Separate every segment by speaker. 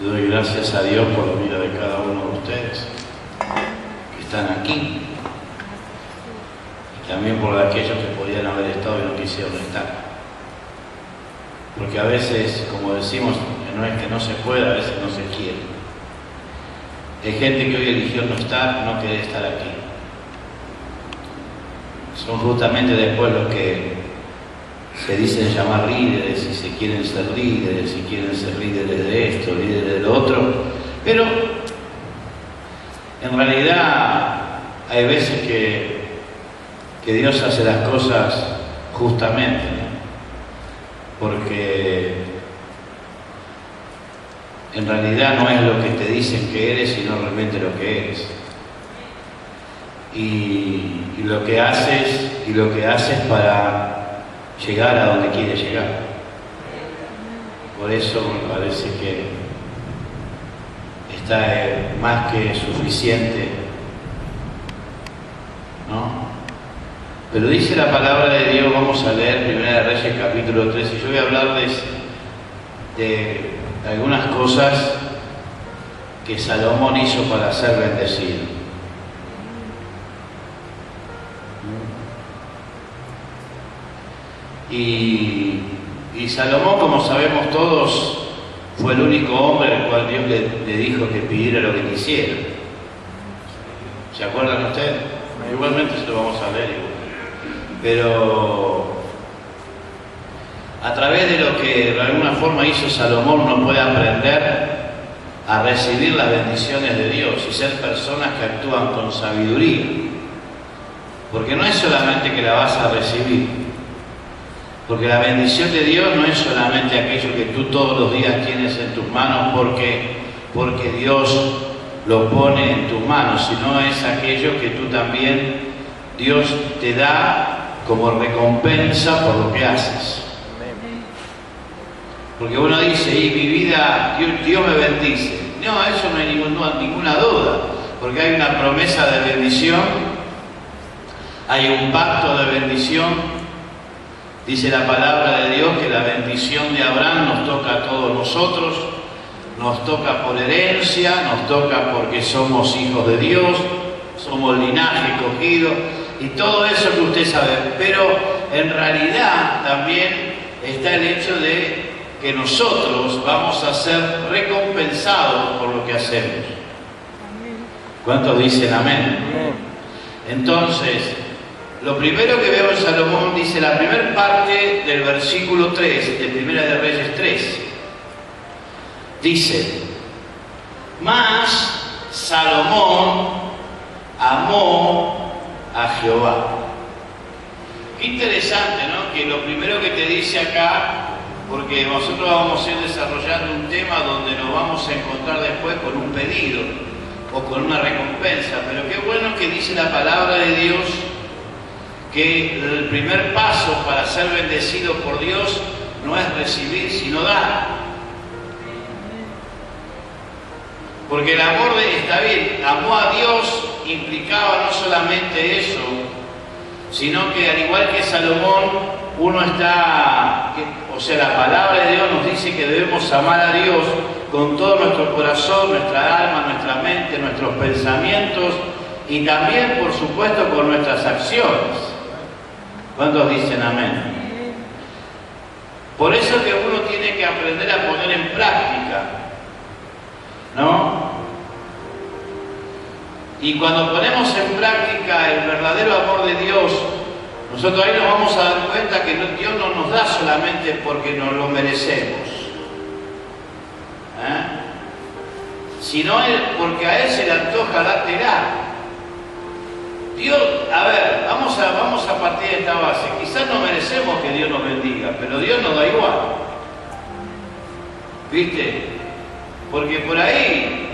Speaker 1: Le doy gracias a Dios por la vida de cada uno de ustedes que están aquí y también por aquellos que podían haber estado y no quisieron estar. Porque a veces, como decimos, no es que no se pueda, a veces no se quiere. Hay gente que hoy eligió no estar, no querer estar aquí. Son justamente después los que se dicen llamar líderes, y se quieren ser líderes, y quieren ser líderes de esto, líderes de lo otro. Pero en realidad hay veces que Dios hace las cosas justamente, ¿no? Porque en realidad no es lo que te dicen que eres, sino realmente lo que eres. Y lo que haces para llegar a donde quieres llegar. Por eso me parece que está más que suficiente, ¿no? Pero dice la palabra de Dios, vamos a leer Primera de Reyes capítulo 3, y yo voy a hablarles de algunas cosas que Salomón hizo para ser bendecido. Y Salomón, como sabemos todos, fue el único hombre al cual Dios le dijo que pidiera lo que quisiera. ¿Se acuerdan ustedes? Igualmente se lo vamos a leer igual. Pero a través de lo que de alguna forma hizo Salomón, uno puede aprender a recibir las bendiciones de Dios y ser personas que actúan con sabiduría. Porque no es solamente que la vas a recibir, porque la bendición de Dios no es solamente aquello que tú todos los días tienes en tus manos porque Dios lo pone en tus manos, sino es aquello que tú también, Dios te da como recompensa por lo que haces. Porque uno dice, y mi vida, Dios me bendice. No, eso no hay ninguna duda, porque hay una promesa de bendición, hay un pacto de bendición. Dice la palabra de Dios que la bendición de Abraham nos toca a todos nosotros, nos toca por herencia, nos toca porque somos hijos de Dios, somos linaje escogido y todo eso que usted sabe. Pero en realidad también está el hecho de que nosotros vamos a ser recompensados por lo que hacemos. ¿Cuántos dicen amén? Entonces, lo primero que veo en Salomón, dice la primera parte del versículo 3, de Primera de Reyes 3, dice, mas Salomón amó a Jehová. Qué interesante, ¿no? Que lo primero que te dice acá, porque nosotros vamos a ir desarrollando un tema donde nos vamos a encontrar después con un pedido o con una recompensa, pero qué bueno que dice la palabra de Dios que el primer paso para ser bendecido por Dios no es recibir, sino dar. Porque el amor está bien, amó a Dios implicaba no solamente eso, sino que al igual que Salomón, uno está, o sea, la palabra de Dios nos dice que debemos amar a Dios con todo nuestro corazón, nuestra alma, nuestra mente, nuestros pensamientos y también, por supuesto, con nuestras acciones. ¿Cuántos dicen amén? Por eso que uno tiene que aprender a poner en práctica, ¿no? Y cuando ponemos en práctica el verdadero amor de Dios, nosotros ahí nos vamos a dar cuenta que Dios no nos da solamente porque nos lo merecemos, sino porque a Él se le antoja dártela. Dios, a ver, vamos a partir de esta base. Quizás no merecemos que Dios nos bendiga, pero Dios nos da igual. ¿Viste? Porque por ahí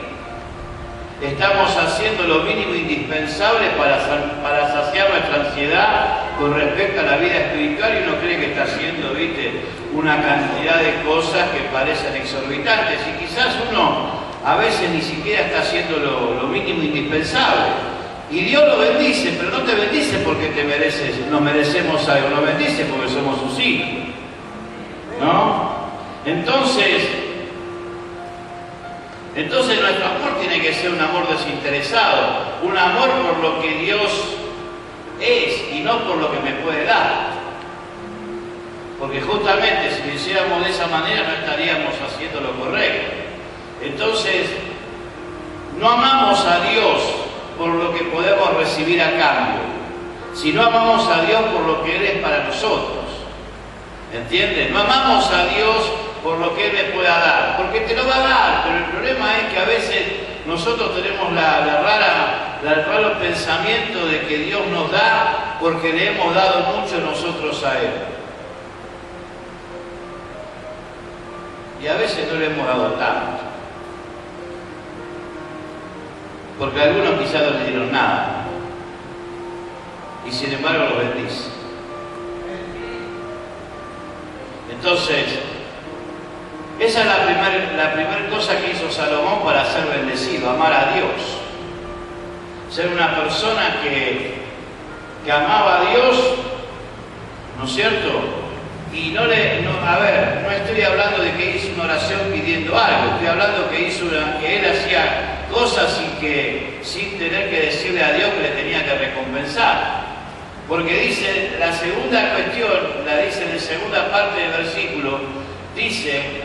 Speaker 1: estamos haciendo lo mínimo indispensable para saciar nuestra ansiedad con respecto a la vida espiritual y uno cree que está haciendo, ¿viste?, una cantidad de cosas que parecen exorbitantes y quizás uno a veces ni siquiera está haciendo lo mínimo indispensable. Y Dios lo bendice, pero no te bendice porque nos merecemos algo, nos bendice porque somos sus hijos, ¿no? Entonces, Entonces nuestro amor tiene que ser un amor desinteresado, un amor por lo que Dios es y no por lo que me puede dar. Porque justamente si lo hiciéramos de esa manera no estaríamos haciendo lo correcto. Entonces, no amamos a Dios por lo que podemos recibir a cambio, sino amamos a Dios por lo que Él es para nosotros. ¿Entienden? No amamos a Dios por lo que Él me pueda dar, porque te lo va a dar, pero el problema es que a veces nosotros tenemos el raro pensamiento de que Dios nos da porque le hemos dado mucho nosotros a Él. Y a veces no le hemos dado tanto. Porque algunos quizás no le dieron nada. Y sin embargo los bendice. Entonces, esa es la primera cosa que hizo Salomón para ser bendecido, amar a Dios. Ser una persona que amaba a Dios, ¿no es cierto? Y no estoy hablando de que hizo una oración pidiendo algo, estoy hablando que él hacía cosas sin tener que decirle a Dios que le tenía que recompensar. Porque dice, la segunda cuestión, la dice en la segunda parte del versículo, dice,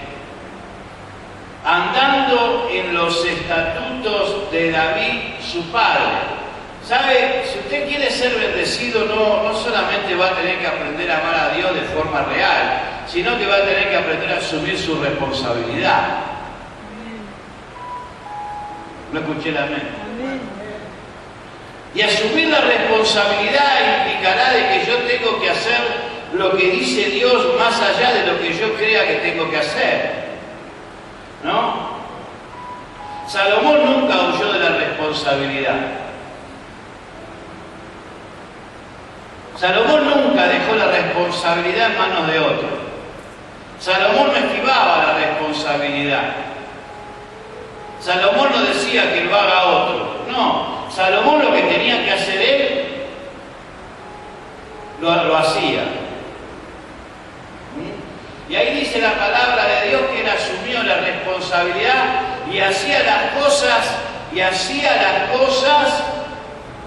Speaker 1: andando en los estatutos de David, su padre. ¿Sabe? Si usted quiere ser bendecido, no solamente va a tener que aprender a amar a Dios de forma real, sino que va a tener que aprender a asumir su responsabilidad. ¿No escuché el amén? Y asumir la responsabilidad implicará de que yo tengo que hacer lo que dice Dios más allá de lo que yo crea que tengo que hacer. ¿No? Salomón nunca huyó de la responsabilidad. Salomón nunca dejó la responsabilidad en manos de otro. Salomón no esquivaba la responsabilidad. Salomón no decía que lo haga otro. No, Salomón lo que tenía que hacer él, lo hacía. Y ahí dice la palabra de Dios que él asumió la responsabilidad y hacía las cosas,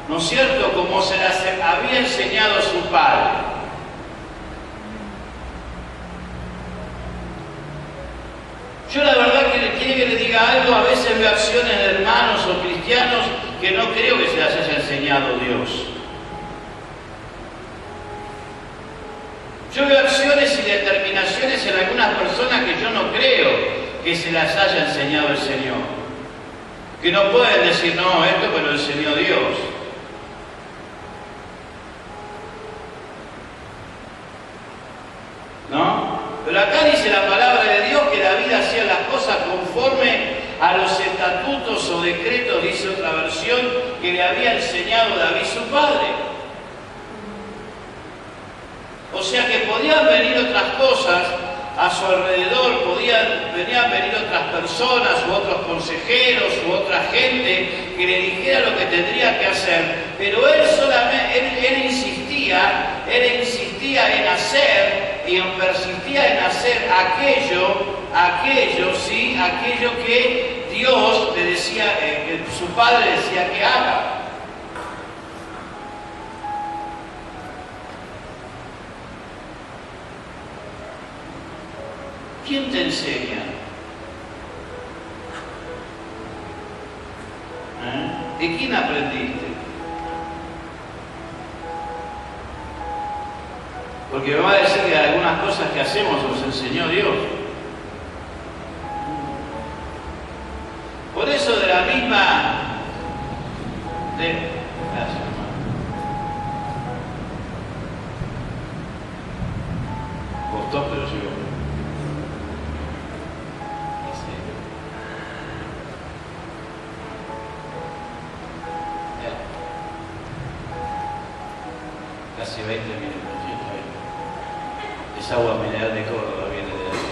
Speaker 1: ¿no es cierto?, como se las había enseñado su padre. Yo la verdad que quiere que le diga algo, a veces veo acciones de hermanos o cristianos que no creo que se las haya enseñado Dios. Yo veo acciones y determinaciones en algunas personas que yo no creo que se las haya enseñado el Señor. Que no pueden decir, no, esto me lo enseñó Dios. ¿No? Pero acá dice la palabra de Dios que David hacía las cosas conforme a los estatutos o decretos, dice otra versión, que le había enseñado David su padre. O sea que podían venir otras cosas a su alrededor, podían venir otras personas u otros consejeros u otra gente que le dijera lo que tendría que hacer, pero él solamente, él insistía en hacer y persistía en hacer aquello que Dios le decía, que su padre decía que haga. ¿Quién te enseña? ¿De quién aprendiste? Porque me va a decir que algunas cosas que hacemos nos enseñó Dios. Por eso de la misma... Gracias, hermano. Costó, pero llegó. Casi 20 minutos. Es agua mineral de Córdoba, viene de ahí.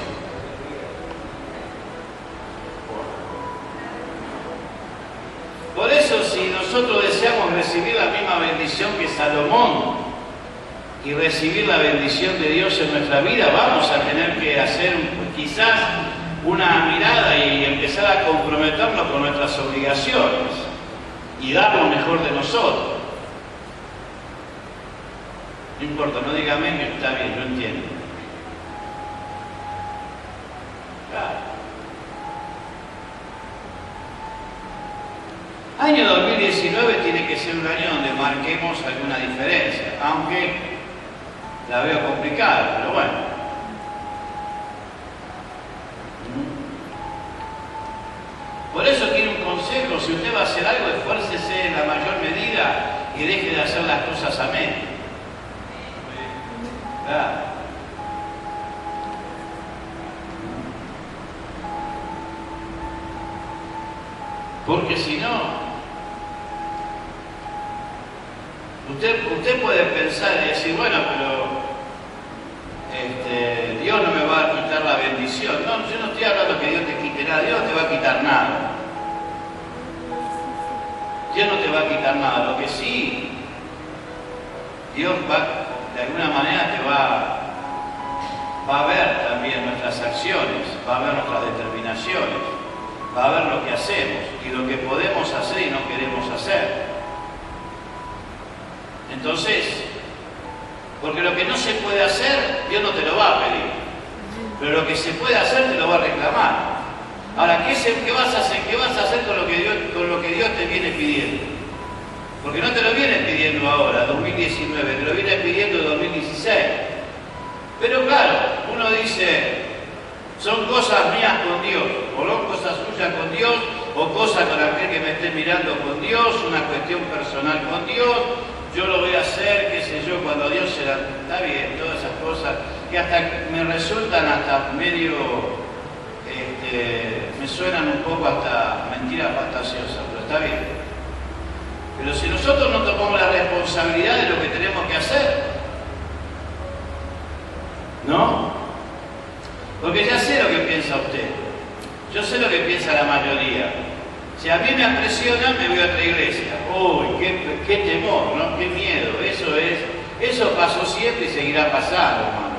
Speaker 1: Por eso, si nosotros deseamos recibir la misma bendición que Salomón y recibir la bendición de Dios en nuestra vida, vamos a tener que hacer quizás una mirada y empezar a comprometernos nuestras obligaciones y dar lo mejor de nosotros. No importa, no diga amén, que está bien, yo entiendo. Claro. Año 2019 tiene que ser un año donde marquemos alguna diferencia, aunque la veo complicada, pero bueno. Por eso quiero un consejo: si usted va a hacer algo, esfuércese en la mayor medida y deje de hacer las cosas a medias. Claro. Porque si no, usted puede pensar y decir, bueno, pero Dios no me va a quitar la bendición. No, yo no estoy hablando que Dios te quite nada. Dios no te va a quitar nada. Dios no te va a quitar nada. Lo que sí, Dios va, de alguna manera te va a ver también nuestras acciones, va a ver nuestras determinaciones, va a ver lo que hacemos y lo que podemos hacer y no queremos hacer. Entonces, porque lo que no se puede hacer, Dios no te lo va a pedir, pero lo que se puede hacer te lo va a reclamar. Ahora, ¿qué vas a hacer? ¿Qué vas a hacer con lo que Dios te viene pidiendo? Porque no te lo viene pidiendo ahora, 2019, te lo viene pidiendo 2016. Pero claro, uno dice, son cosas mías con Dios, o no cosas suyas con Dios, o cosas con aquel que me esté mirando con Dios, una cuestión personal con Dios, yo lo voy a hacer, qué sé yo, cuando Dios se la... Está bien, todas esas cosas que hasta me resultan hasta medio, me suenan un poco hasta mentiras fantasiosas, pero está bien. Pero si nosotros no tomamos la responsabilidad de lo que tenemos que hacer, ¿no? Porque ya sé lo que piensa usted, yo sé lo que piensa la mayoría. Si a mí me presionan, me voy a otra iglesia. Uy, qué temor, ¿no? Qué miedo. Eso pasó siempre y seguirá pasando, hermano.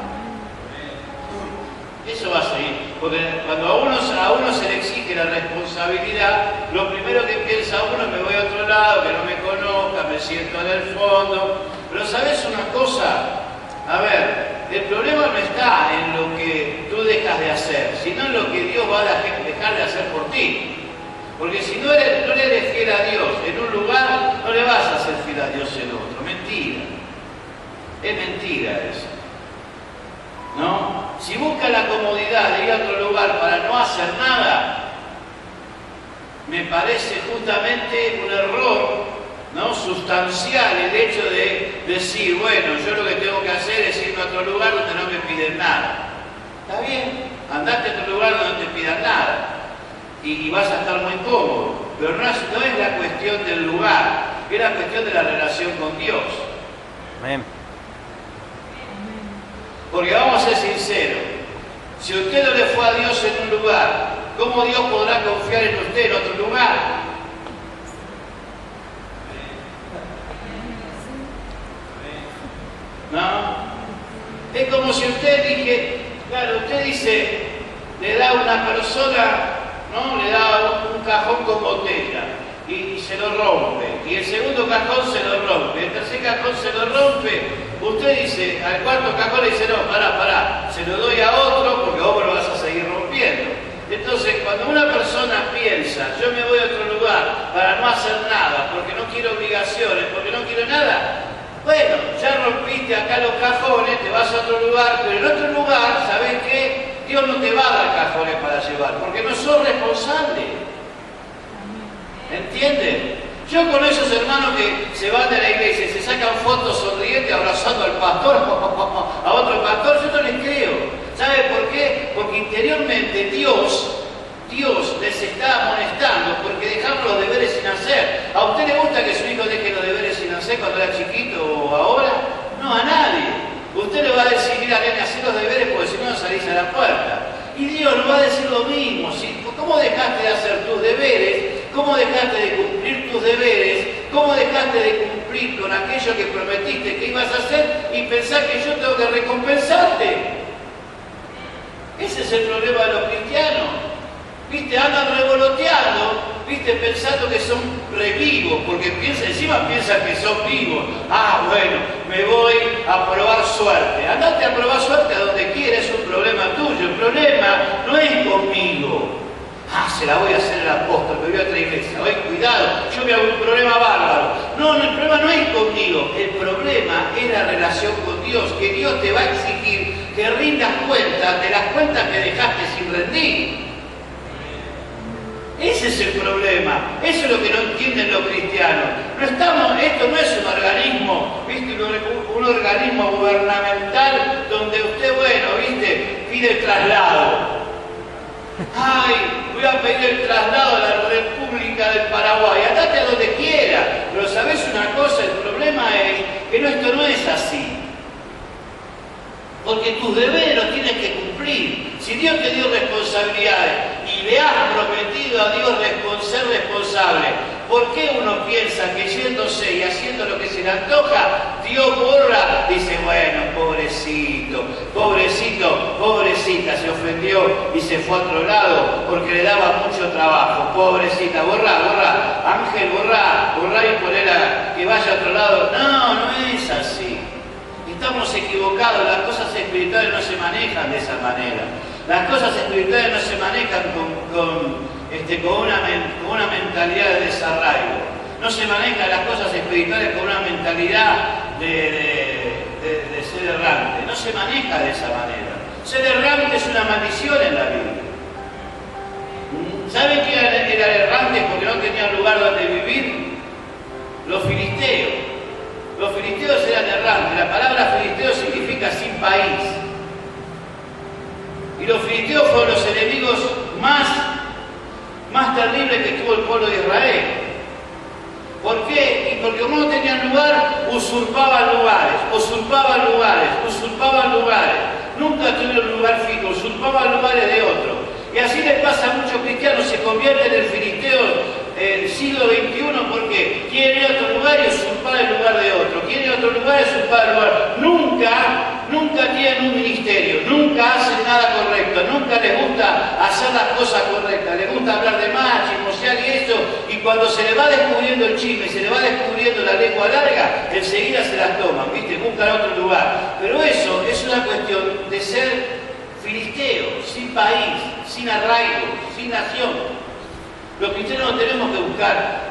Speaker 1: Eso va a seguir. Porque cuando a uno se le exige la responsabilidad, lo primero que piensa uno, me voy a otro lado, que no me conozca, me siento en el fondo. Pero ¿sabes una cosa? A ver, el problema no está en lo que tú dejas de hacer, sino en lo que Dios va a dejar de hacer por ti. Porque si no eres fiel a Dios en un lugar, no le vas a ser fiel a Dios en otro. Mentira. Es mentira eso. ¿No? Si busca la comodidad de ir a otro lugar para no hacer nada, me parece justamente un error, ¿no?, sustancial el hecho de decir, bueno, yo lo que tengo que hacer es irme a otro lugar donde no me piden nada. Está bien, andate a otro lugar donde no te pidan nada y vas a estar muy cómodo, pero no es la cuestión del lugar, es la cuestión de la relación con Dios.
Speaker 2: Amén.
Speaker 1: Porque vamos a ser sinceros, si usted no le fue a Dios en un lugar, ¿cómo Dios podrá confiar en usted en otro lugar? ¿No? Es como si usted claro, usted dice, le da a una persona, ¿no?, le da un cajón con botella y se lo rompe, y el segundo cajón se lo rompe, el tercer cajón se lo rompe. Usted dice, al cuarto cajón le dice, no, pará, se lo doy a otro porque vos me lo vas a seguir rompiendo. Entonces, cuando una persona piensa, yo me voy a otro lugar para no hacer nada, porque no quiero obligaciones, porque no quiero nada, bueno, ya rompiste acá los cajones, te vas a otro lugar, pero en otro lugar, ¿sabés qué? Dios no te va a dar cajones para llevar, porque no sos responsable. ¿Entienden? Yo con esos hermanos que se van de la iglesia y se sacan fotos sonrientes abrazando al pastor, a otro pastor, yo no les creo. ¿Sabe por qué? Porque interiormente Dios les está amonestando porque dejaron los deberes sin hacer. ¿A usted le gusta que su hijo deje los deberes sin hacer cuando era chiquito o ahora? No, a nadie. Usted le va a decir, mira, nene, hacé los deberes porque si no, no salís a la puerta. Y Dios nos va a decir lo mismo. ¿Cómo dejaste de hacer tus deberes? ¿Cómo dejaste de cumplir tus deberes? ¿Cómo dejaste de cumplir con aquello que prometiste que ibas a hacer y pensar que yo tengo que recompensarte? Ese es el problema de los cristianos. ¿Viste? Andan revoloteando viste, pensando que son revivos, porque encima piensan que son vivos. Ah, bueno, me voy a probar suerte. Andate a probar suerte a donde quieras, es un problema tuyo. El problema no es conmigo. Ah, se la voy a hacer al apóstol, me voy a otra iglesia. Oye, cuidado, yo me hago un problema bárbaro. No, el problema no es conmigo. El problema es la relación con Dios, que Dios te va a exigir que rindas cuentas de las cuentas que dejaste sin rendir. Ese es el problema. Eso es lo que no entienden los cristianos. Esto no es un organismo, ¿viste? Un organismo gubernamental donde usted, bueno, ¿viste? Pide el traslado. Ay, voy a pedir el traslado a la República del Paraguay. Andate a donde quiera. Pero ¿sabés una cosa? El problema es que esto no es así. Porque tus deberes los tienes que cumplir. Si Dios te dio responsabilidades y le has prometido a Dios ser responsable, ¿por qué uno piensa que yéndose y haciendo lo que se le antoja, Dios borra? Dice, bueno, pobrecito, pobrecito, pobrecita, se ofendió y se fue a otro lado porque le daba mucho trabajo. Pobrecita, borra, Ángel, borra y ponela que vaya a otro lado. No es así. Estamos equivocados, las cosas espirituales no se manejan de esa manera. Las cosas espirituales no se manejan con una mentalidad de desarraigo. No se manejan las cosas espirituales con una mentalidad de ser errante. No se maneja de esa manera. Ser errante es una maldición en la Biblia. ¿Saben quién eran errantes porque no tenían lugar donde vivir? Los filisteos. Los filisteos eran errantes. La palabra filisteo significa sin país. Y los filisteos fueron los enemigos más terribles que tuvo el pueblo de Israel. ¿Por qué? Y porque como no tenían lugar, usurpaban lugares. Nunca tuvieron lugar fijo, usurpaban lugares de otros. Y así les pasa a muchos cristianos, se convierten en filisteos el siglo XXI porque quieren ir a otro lugar y usurpar el lugar de otro, quieren ir a otro lugar y usurpar el lugar. Nunca tienen un ministerio, nunca hacen nada correcto, nunca les gusta hacer las cosas correctas, les gusta hablar de más, chismosear y eso, y cuando se le va descubriendo el chisme, se le va descubriendo la lengua larga, enseguida se las toman, ¿viste? Buscan otro lugar. Pero eso es una cuestión de ser filisteo, sin país, sin arraigo, sin nación. Los cristianos no tenemos que buscar,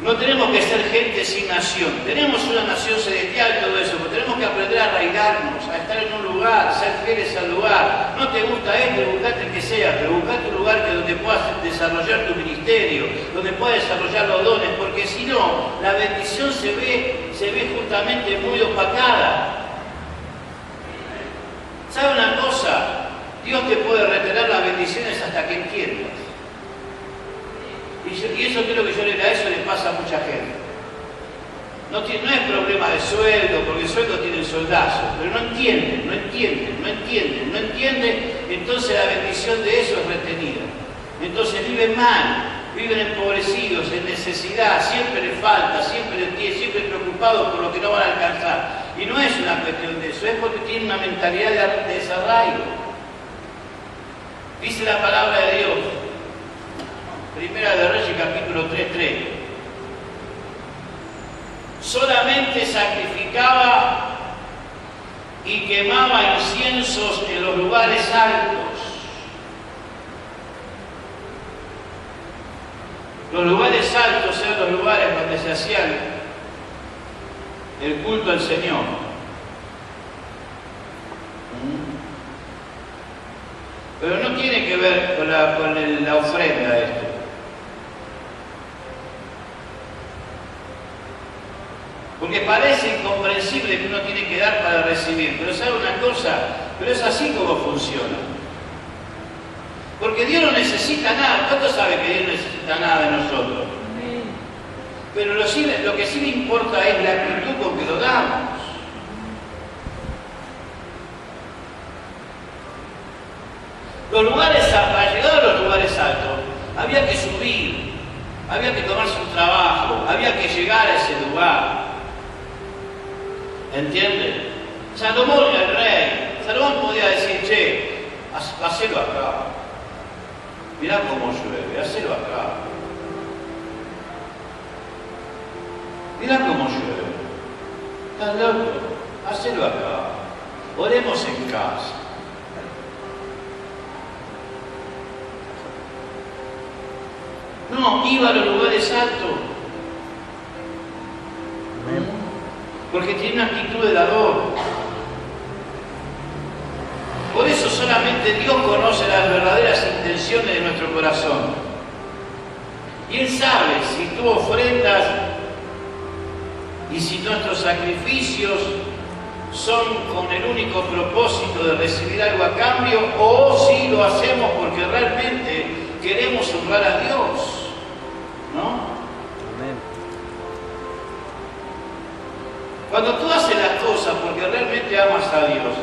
Speaker 1: no tenemos que ser gente sin nación. Tenemos una nación celestial y todo eso, pero tenemos que aprender a arraigarnos, a estar en un lugar, ser fieles al lugar. No te gusta buscate el que sea, pero buscate un lugar donde puedas desarrollar tu ministerio, donde puedas desarrollar los dones, porque si no, la bendición se ve justamente muy opacada. ¿Sabe una cosa? Dios te puede retener las bendiciones hasta que entiendas. Y eso creo que eso le pasa a mucha gente. No es problema de sueldo, porque el sueldo tienen soldazos, pero no entienden, entonces la bendición de eso es retenida. Entonces viven mal, viven empobrecidos, en necesidad, siempre les falta, siempre preocupados por lo que no van a alcanzar. Y no es una cuestión de eso, es porque tienen una mentalidad de desarraigo. Dice la palabra de Dios, Primera de Reyes, capítulo 3:3. Solamente sacrificaba y quemaba inciensos en los lugares altos. Los lugares altos eran los lugares donde se hacían el culto al Señor. Pero no tiene que ver con la ofrenda esto. Porque parece incomprensible que uno tiene que dar para recibir, pero ¿sabe una cosa? Pero es así como funciona. Porque Dios no necesita nada. ¿Cuánto sabe que Dios no necesita nada de nosotros? Pero lo que sí le importa es la actitud con que lo damos. Los lugares, para llegar a los lugares altos, había que subir, había que tomarse un trabajo, había que llegar a ese lugar. ¿Entienden? Salomón, el rey, Salomón podía decir, che, hacelo acá. Mirá cómo llueve, hacelo acá. Mirá cómo llueve. ¿Estás loco? Hacelo acá. Oremos en casa. No, iba a los lugares altos. Porque tiene una actitud de dador. Por eso solamente Dios conoce las verdaderas intenciones de nuestro corazón. Y Él sabe si tú ofrendas y si nuestros sacrificios son con el único propósito de recibir algo a cambio, o si lo hacemos porque realmente queremos honrar a Dios, ¿no?
Speaker 2: Amén.
Speaker 1: Cuando tú haces las cosas porque realmente amas a Dios,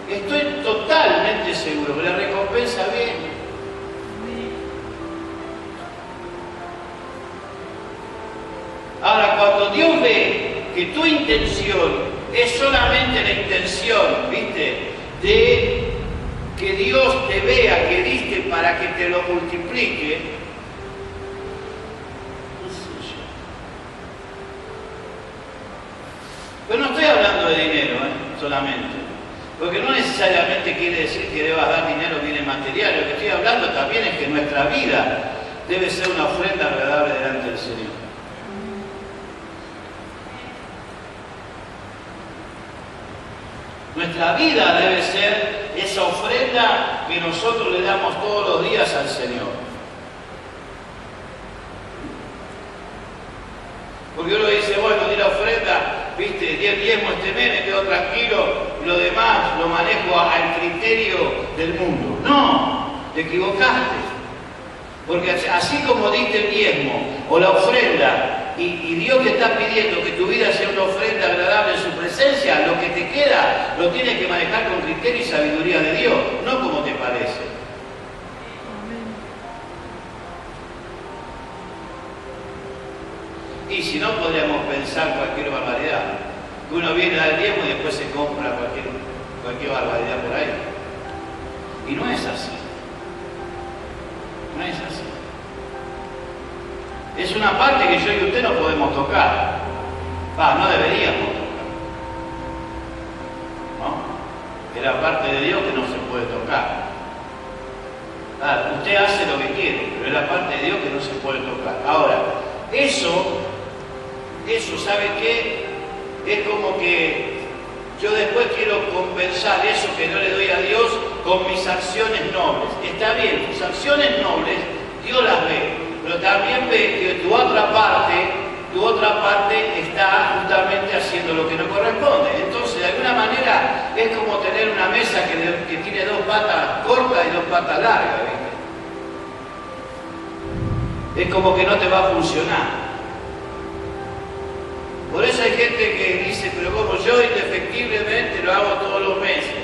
Speaker 1: estoy totalmente seguro que la recompensa viene. Ahora, cuando Dios ve que tu intención es solamente la intención, ¿viste?, de que Dios te vea que diste para que te lo multiplique, pero no estoy hablando de dinero, solamente, porque no necesariamente quiere decir que debas dar dinero o bienes materiales. Lo que estoy hablando también es que nuestra vida debe ser una ofrenda agradable delante del Señor. Nuestra vida debe ser esa ofrenda que nosotros le damos todos los días al Señor. Porque uno dice, bueno, di la ofrenda, viste, di el diezmo este mes, me quedo tranquilo, y lo demás lo manejo al criterio del mundo. No, te equivocaste. Porque así como diste el diezmo o la ofrenda, y Dios te está pidiendo que tu vida sea una ofrenda agradable en su presencia, lo que te queda lo tienes que manejar con criterio y sabiduría de Dios, no como te parece. Y si no, podríamos pensar cualquier barbaridad. Que uno viene a dar diezmo y después se compra cualquier barbaridad por ahí. Y no es así. No es así. Es una parte que yo y usted no podemos tocar. No deberíamos tocar. ¿No? Es la parte de Dios que no se puede tocar. Usted hace lo que quiere, pero es la parte de Dios que no se puede tocar. Ahora, eso, ¿sabe qué? Es como que yo después quiero compensar eso que no le doy a Dios con mis acciones nobles. Está bien, tus acciones nobles, Dios las ve. Pero también ve que tu otra parte está justamente haciendo lo que no corresponde. Entonces, de alguna manera, es como tener una mesa que tiene dos patas cortas y dos patas largas, ¿viste? Es como que no te va a funcionar. Por eso hay gente que dice, pero como yo indefectiblemente lo hago todos los meses.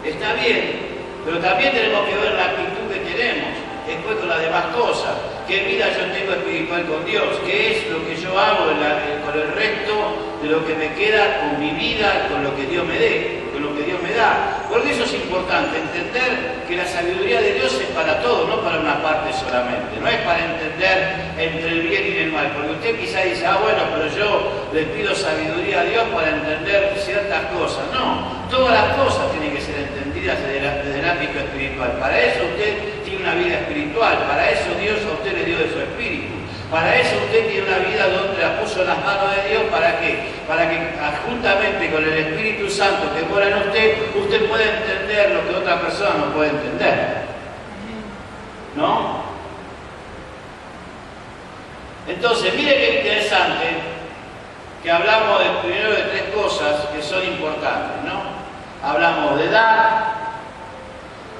Speaker 1: Está bien, pero también tenemos que ver la actitud que tenemos después con las demás cosas. ¿Qué vida yo tengo espiritual con Dios? ¿Qué es lo que yo hago con el resto de lo que me queda con mi vida, con lo que Dios me dé, con lo que Dios me da? Porque eso es importante, entender que la sabiduría de Dios es para todo, no para una parte solamente. No es para entender entre el bien y el mal. Porque usted quizá dice, bueno, pero yo le pido sabiduría a Dios para entender ciertas cosas. No, todas las cosas tienen que ser entendidas desde el ámbito espiritual. Para eso usted tiene una vida espiritual, para eso Dios a usted le dio de su espíritu. Para eso usted tiene una vida donde la puso en las manos de Dios. ¿Para qué? Para que juntamente con el Espíritu Santo que mora en usted pueda entender lo que otra persona no puede entender. ¿No? Entonces, mire qué interesante que hablamos primero de tres cosas que son importantes, ¿no? Hablamos de dar,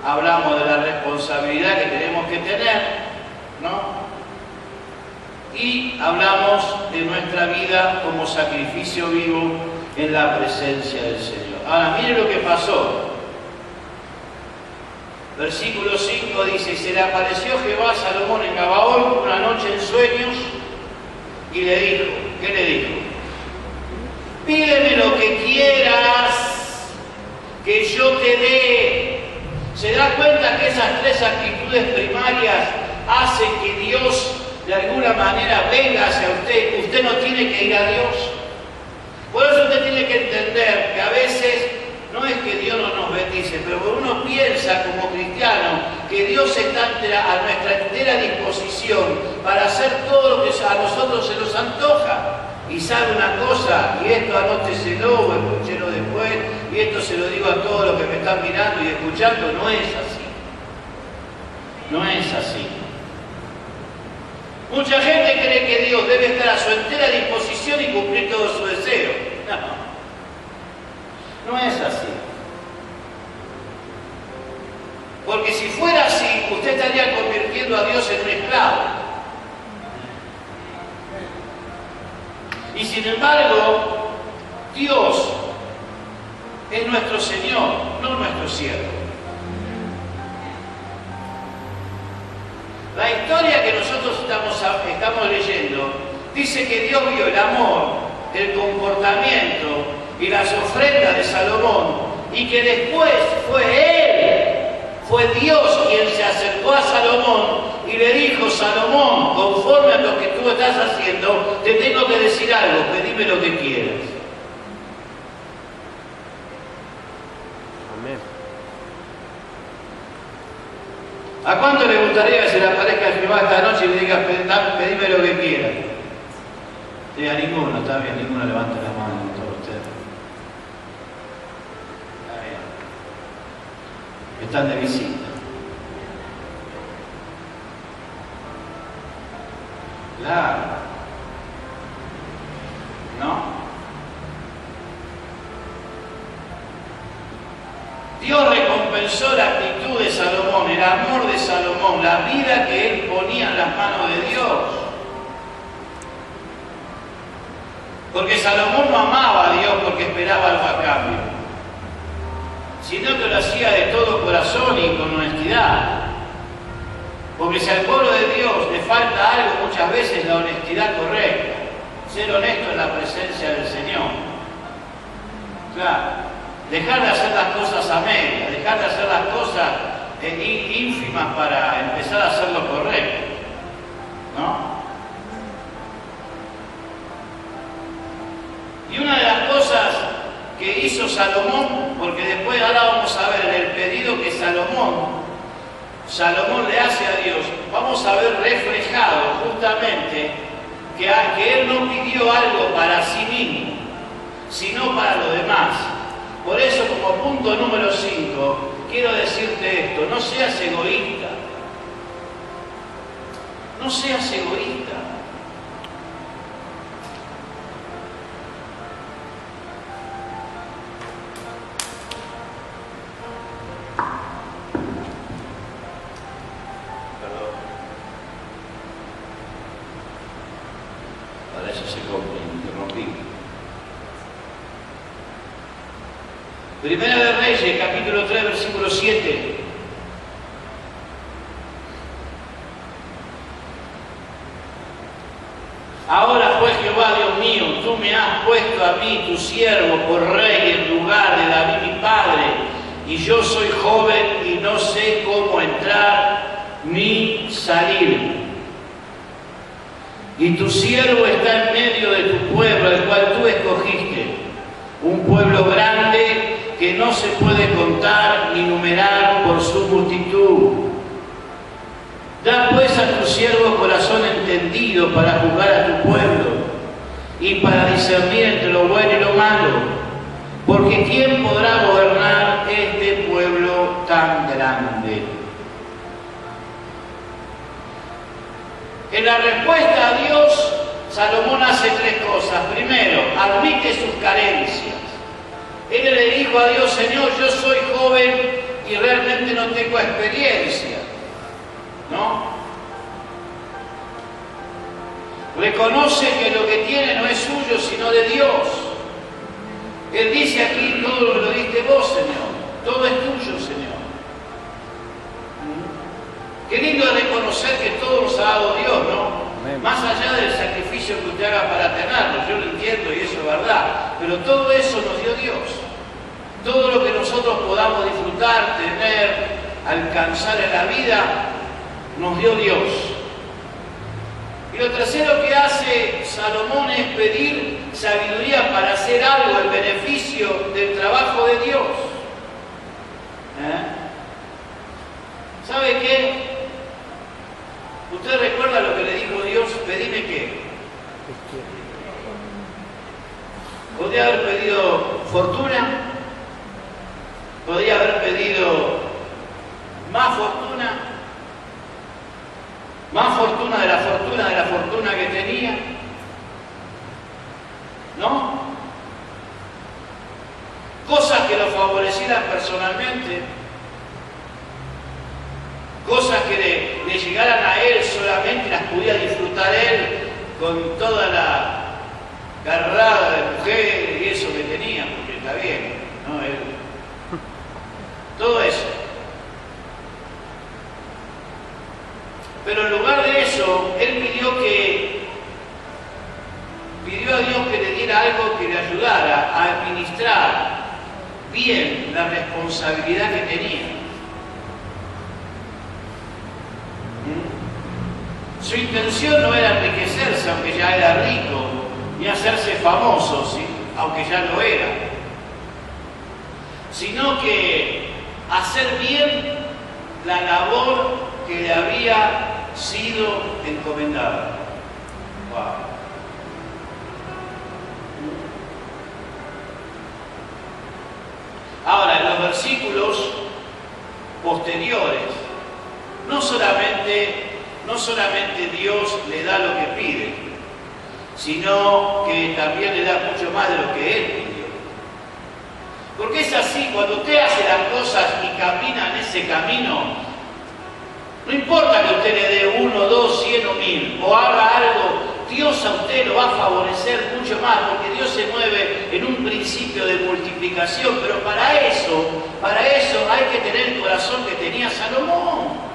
Speaker 1: hablamos de la responsabilidad que tenemos que tener, ¿no? Y hablamos de nuestra vida como sacrificio vivo en la presencia del Señor. Ahora, mire lo que pasó. Versículo 5 dice, y se le apareció Jehová a Salomón en Gabaón una noche en sueños y le dijo, ¿qué le dijo? Pídeme lo que quieras, que yo te dé. ¿Se da cuenta que esas tres actitudes primarias hacen que Dios de alguna manera venga hacia usted usted no tiene que ir a Dios. Por eso usted tiene que entender que a veces no es que Dios no nos bendice, pero uno piensa como cristiano que Dios está a nuestra entera disposición para hacer todo lo que a nosotros se nos antoja. Y sabe una cosa, y esto anóteselo o escúchelo después, y esto se lo digo a todos los que me están mirando y escuchando, no es así. No es así. Mucha gente cree que Dios debe estar a su entera disposición y cumplir todos sus deseos. No es así. Porque si fuera así, usted estaría convirtiendo a Dios en un esclavo. Y sin embargo, Dios es nuestro Señor, no nuestro siervo. La historia que nosotros estamos leyendo dice que Dios vio el amor, el comportamiento y las ofrendas de Salomón y que después fue Dios quien se acercó a Salomón y le dijo: Salomón, conforme a lo que tú estás haciendo, te tengo que decir algo, pedime lo que quieras.
Speaker 2: Amén.
Speaker 1: ¿A cuánto le gustaría que se le aparezca Jehová esta noche y le diga: pedime lo que quieras? Sí, a ninguno, está bien, ninguno levanta la mano contra usted. Está bien. Están de visita. Claro. ¿No? Dios recompensó la actitud de Salomón, el amor de Salomón, la vida que él ponía en las manos de Dios. Porque Salomón no amaba a Dios porque esperaba algo a cambio, sino que lo hacía de todo corazón y con honestidad. Porque si al pueblo de Dios le falta algo, muchas veces la honestidad correcta, ser honesto en la presencia del Señor. Claro, dejar de hacer las cosas a medias, dejar de hacer las cosas ínfimas para empezar a hacer lo correcto, ¿no? Y una de las cosas que hizo Salomón, porque después ahora vamos a ver en el pedido que Salomón le hace a Dios, vamos a ver reflejado justamente que él no pidió algo para sí mismo, sino para los demás. Por eso, como punto número 5, quiero decirte esto: no seas egoísta. No seas egoísta. Primera de Reyes, capítulo 3, versículo 7. Ahora pues, Jehová Dios mío, tú me has puesto a mí, tu siervo, por rey en lugar de David mi padre, y yo soy joven y no sé cómo entrar ni salir. Y tu siervo está en medio de tu pueblo, el cual tú escogiste, un pueblo grande que no se puede contar ni numerar por su multitud. Da pues a tu siervo corazón entendido para juzgar a tu pueblo y para discernir entre lo bueno y lo malo, porque ¿quién podrá gobernar este pueblo tan grande? En la respuesta a Dios, Salomón hace 3 cosas. Primero, admite sus carencias. Él le dijo a Dios: Señor, yo soy joven y realmente no tengo experiencia, ¿no? Reconoce que lo que tiene no es suyo, sino de Dios. Él dice aquí: todo lo diste vos, Señor, todo es tuyo, Señor. Qué lindo es reconocer que todo nos ha dado Dios, ¿no? Amén. Más allá del sacrificio que usted haga para tenerlo, yo lo entiendo y eso es verdad, pero todo eso nos dio Dios. Todo lo que nosotros podamos disfrutar, tener, alcanzar en la vida, nos dio Dios. Y lo tercero que hace Salomón es pedir sabiduría para hacer algo en beneficio del trabajo de Dios. ¿Sabe qué? ¿Usted recuerda lo que le dijo Dios? Pedime qué. Podría haber pedido fortuna, podría haber pedido más fortuna de la fortuna que tenía, ¿no? Cosas que lo favorecieran personalmente, cosas que le llegaran a él solamente, las pudiera disfrutar él con toda la carrada de mujeres y eso que tenía, porque está bien, ¿no? Él, todo eso. Pero en lugar de eso, él pidió a Dios que le diera algo que le ayudara a administrar bien la responsabilidad que tenía. Su intención no era enriquecerse, aunque ya era rico, ni hacerse famoso, ¿sí? Aunque ya lo era, sino que hacer bien la labor que le había sido encomendada. Wow. Ahora, en los versículos posteriores, no solamente Dios le da lo que pide, sino que también le da mucho más de lo que él pidió. Porque es así, cuando usted hace las cosas y camina en ese camino, no importa que usted le dé 1, 2, 100 o 1000, o haga algo, Dios a usted lo va a favorecer mucho más, porque Dios se mueve en un principio de multiplicación, pero para eso hay que tener el corazón que tenía Salomón.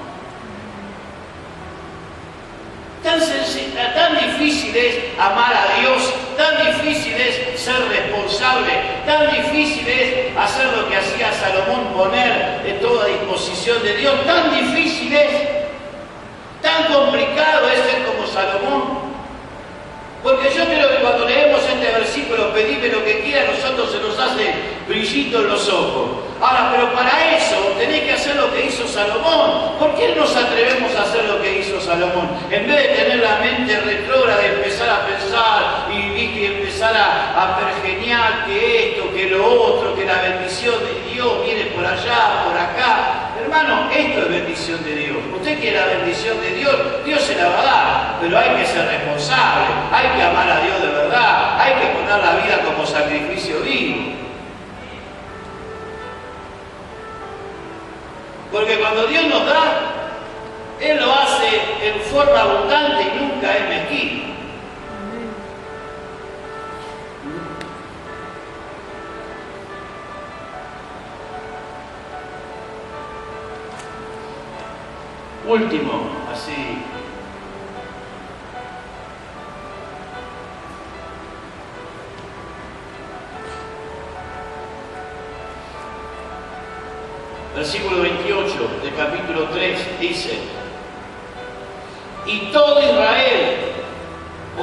Speaker 1: Tan difícil es amar a Dios, tan difícil es ser responsable, tan difícil es hacer lo que hacía Salomón, poner en toda disposición de Dios, tan difícil es, tan complicado es ser como Salomón. Porque yo creo que cuando leemos este versículo, pedime lo que quiera, a nosotros se nos hace brillito en los ojos. Ahora, pero para eso tenés que hacer lo que hizo Salomón. ¿Por qué no nos atrevemos a hacer lo que hizo Salomón? En vez de tener la mente retrógrada, de empezar a pensar y empezar a pergeñar que esto, que lo otro, que la bendición de Dios viene por allá, por acá. Hermano, esto es bendición de Dios. Usted quiere la bendición de Dios, Dios se la va a dar, pero hay que ser responsable, hay que amar a Dios de verdad, hay que poner la vida como sacrificio vivo. Porque cuando Dios nos da, Él lo hace en forma abundante y nunca es mezquino. Último, así. Versículo 28 del capítulo 3 dice: y todo Israel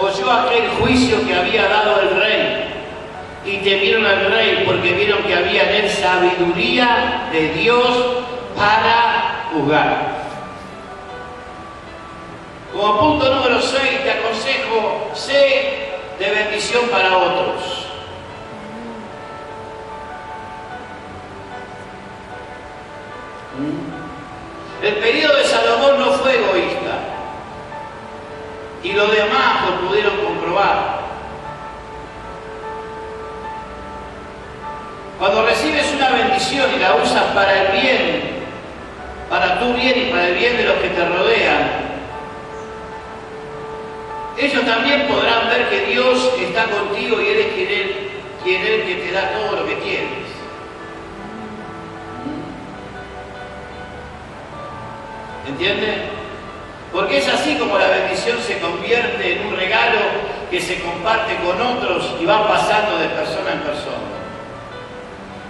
Speaker 1: oyó aquel juicio que había dado el rey, y temieron al rey, porque vieron que había en él sabiduría de Dios para juzgar. Como punto número 6, te aconsejo, sé de bendición para otros. El pedido de Salomón no fue egoísta, y los demás lo pudieron comprobar. Cuando recibes una bendición y la usas para el bien, para tu bien y para el bien de los que te rodean, ellos también podrán ver que Dios está contigo y Él es quien Él que te da todo lo que tienes. ¿Entienden? Porque es así como la bendición se convierte en un regalo que se comparte con otros y va pasando de persona en persona.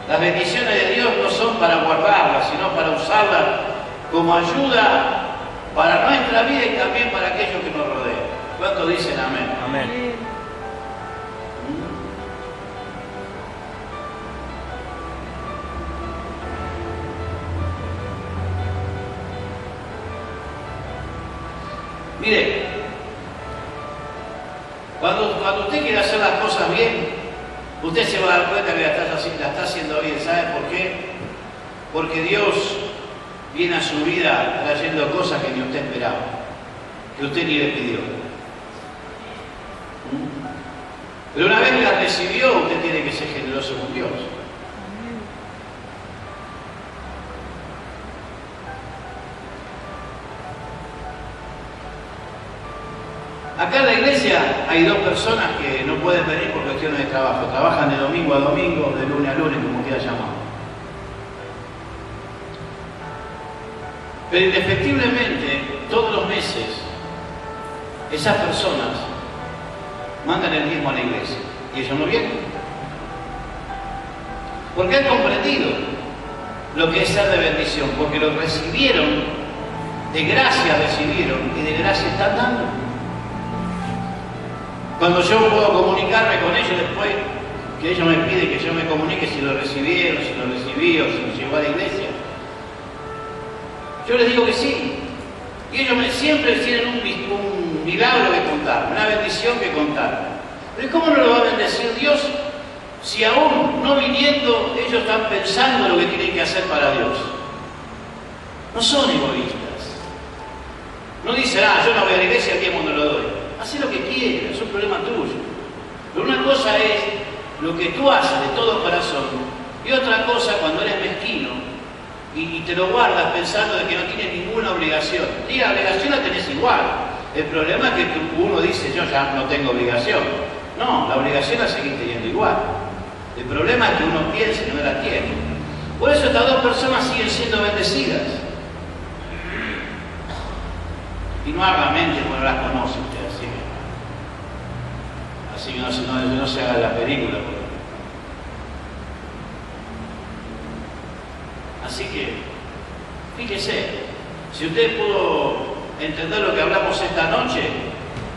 Speaker 1: Las bendiciones de Dios no son para guardarlas, sino para usarlas como ayuda para nuestra vida y también para aquellos que nos rodean. ¿Cuántos dicen amén?
Speaker 2: Amén.
Speaker 1: Mire, cuando usted quiere hacer las cosas bien, usted se va a dar cuenta que la está haciendo bien. ¿Sabe por qué? Porque Dios viene a su vida trayendo cosas que ni usted esperaba, que usted ni le pidió. Pero una vez que las recibió, usted tiene que ser generoso con Dios. Acá en la iglesia hay dos personas que no pueden venir por cuestiones de trabajo. Trabajan de domingo a domingo, de lunes a lunes, como quiera llamar. Pero indefectiblemente, todos los meses, esas personas mandan el diezmo a la iglesia. Y ellos no vienen. Porque han comprendido lo que es ser de bendición. Porque lo recibieron, de gracia recibieron, y de gracia están dando. Cuando yo puedo comunicarme con ellos después, que ellos me piden que yo me comunique si lo recibieron, si lo recibí o si lo llevó a la iglesia, yo les digo que sí. Y ellos siempre tienen un milagro que contar, una bendición que contar. Pero ¿cómo no lo va a bendecir Dios si aún no viniendo ellos están pensando lo que tienen que hacer para Dios? No son egoístas. No dicen, yo no voy a la iglesia, el diezmo no lo doy. Haz lo que quieras, es un problema tuyo. Pero una cosa es lo que tú haces de todo corazón y otra cosa cuando eres mezquino y te lo guardas pensando de que no tienes ninguna obligación. Y la obligación la tenés igual. El problema es que uno dice, yo ya no tengo obligación. No, la obligación la seguís teniendo igual. El problema es que uno piensa que no la tiene. Por eso estas dos personas siguen siendo bendecidas. Y no haga mente cuando las conoce usted. Así que no se haga la película. Así que, fíjese, si usted pudo entender lo que hablamos esta noche,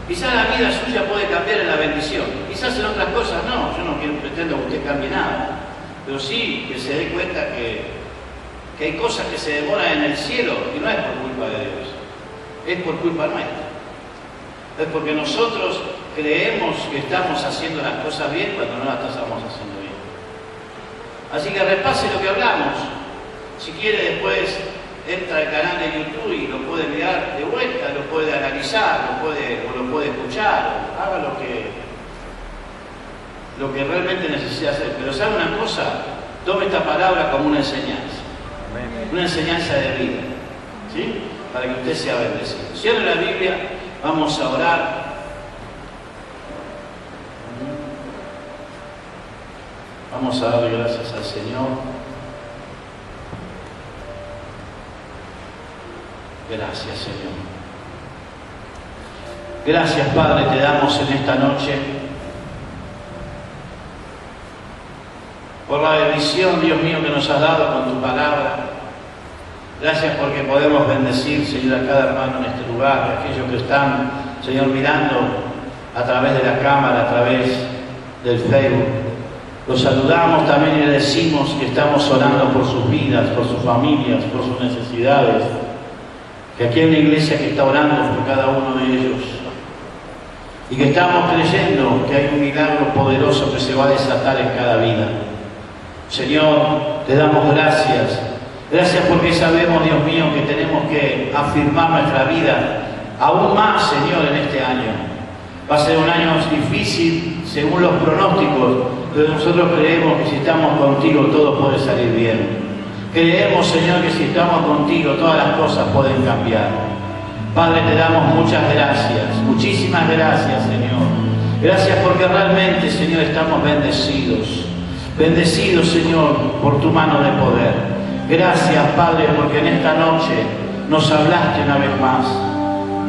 Speaker 1: quizás la vida suya puede cambiar en la bendición. Quizás en otras cosas no, yo no pretendo que usted cambie nada. Pero sí que se dé cuenta que hay cosas que se demoran en el cielo y no es por culpa de Dios, es por culpa nuestra. Es porque nosotros creemos que estamos haciendo las cosas bien cuando no las estamos haciendo bien. Así que repase lo que hablamos. Si quiere después entra al canal de YouTube y lo puede mirar de vuelta, lo puede analizar, lo puede escuchar, haga lo que realmente necesita hacer. Pero sabe una cosa, tome esta palabra como una enseñanza. Una enseñanza de vida. ¿Sí? Para que usted sea bendecido. Cierre la Biblia, vamos a orar. Vamos a darle gracias al Señor. Gracias, Señor. Gracias, Padre, te damos en esta noche por la bendición, Dios mío, que nos has dado con tu palabra. Gracias porque podemos bendecir, Señor, a cada hermano en este lugar, a aquellos que están, Señor, mirando a través de la cámara, a través del Facebook. Los saludamos también y le decimos que estamos orando por sus vidas, por sus familias, por sus necesidades. Que aquí hay una iglesia que está orando por cada uno de ellos. Y que estamos creyendo que hay un milagro poderoso que se va a desatar en cada vida. Señor, te damos gracias. Gracias porque sabemos, Dios mío, que tenemos que afirmar nuestra vida aún más, Señor, en este año. Va a ser un año difícil según los pronósticos, pero nosotros creemos que si estamos contigo todo puede salir bien. Creemos, Señor, que si estamos contigo todas las cosas pueden cambiar. Padre, te damos muchas gracias, muchísimas gracias, Señor. Gracias porque realmente, Señor, estamos bendecidos. Bendecidos, Señor, por tu mano de poder. Gracias, Padre, porque en esta noche nos hablaste una vez más.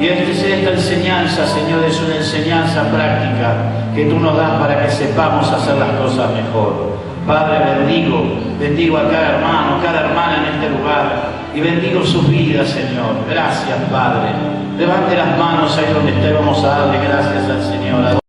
Speaker 1: Y esta enseñanza, Señor, es una enseñanza práctica que tú nos das para que sepamos hacer las cosas mejor. Padre, bendigo a cada hermano, cada hermana en este lugar y bendigo sus vidas, Señor. Gracias, Padre. Levante las manos ahí donde esté, vamos a darle gracias al Señor.